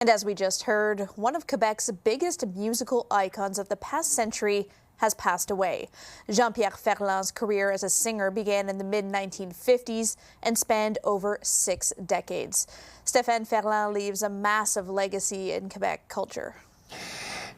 And as we just heard, one of Quebec's biggest musical icons of the past century has passed away. Jean-Pierre Ferland's career as a singer began in the mid-1950s and spanned over 6 decades. Stéphane Ferland leaves a massive legacy in Quebec culture.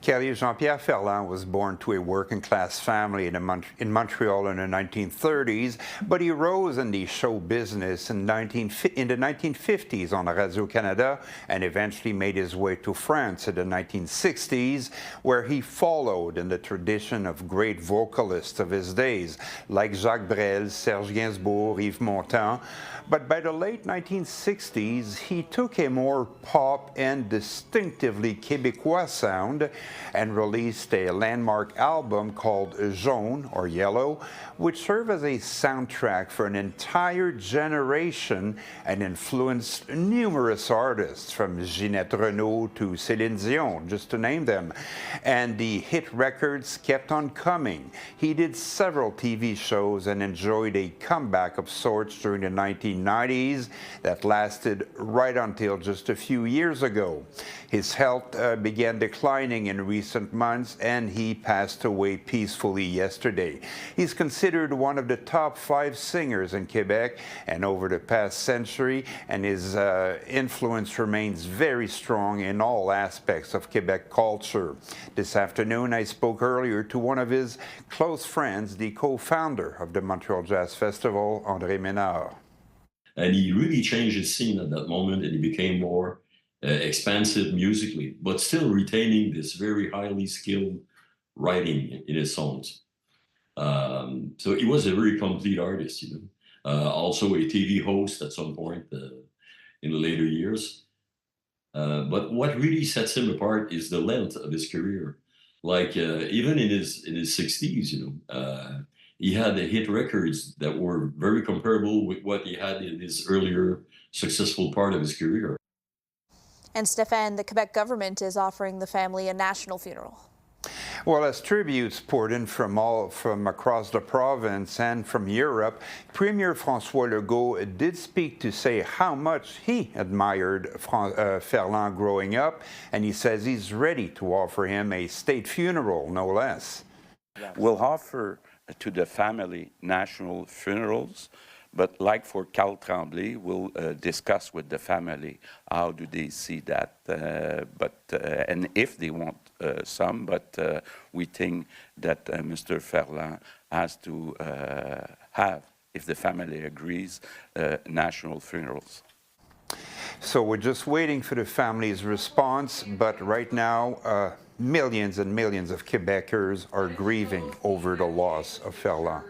Kelly, Jean-Pierre Ferland was born to a working-class family in Montreal in the 1930s, but he rose in the show business in the 1950s on Radio-Canada and eventually made his way to France in the 1960s, where he followed in the tradition of great vocalists of his days, like Jacques Brel, Serge Gainsbourg, Yves Montand. But by the late 1960s, he took a more pop and distinctively Québécois sound and released a landmark album called Jaune, or Yellow, which served as a soundtrack for an entire generation and influenced numerous artists, from Ginette Renault to Céline Dion, just to name them. And the hit records kept on coming. He did several TV shows and enjoyed a comeback of sorts during the 1990s that lasted right until just a few years ago. His health began declining in recent months, and he passed away peacefully yesterday. He's considered one of the top 5 singers in Quebec and over the past century, and his influence remains very strong in all aspects of Quebec culture. This afternoon, I spoke earlier to one of his close friends, the co-founder of the Montreal Jazz Festival, André Ménard. And he really changed his scene at that moment, and he became more expansive musically, but still retaining this very highly skilled writing in his songs. So he was a very complete artist, also a TV host at some point in the later years. But what really sets him apart is the length of his career. Like even in his 60s, he had the hit records that were very comparable with what he had in his earlier successful part of his career. And Stéphane, the Quebec government is offering the family a national funeral. Well, as tributes poured in from across the province and from Europe, Premier François Legault did speak to say how much he admired Ferland growing up, and he says he's ready to offer him a state funeral, no less. We'll offer to the family national funerals, but like for Carl Tremblay, we'll discuss with the family how do they see that, and if they want some, but we think that Mr. Ferland has to have, if the family agrees, national funerals. So we're just waiting for the family's response, but right now, millions and millions of Quebecers are grieving over the loss of Ferland.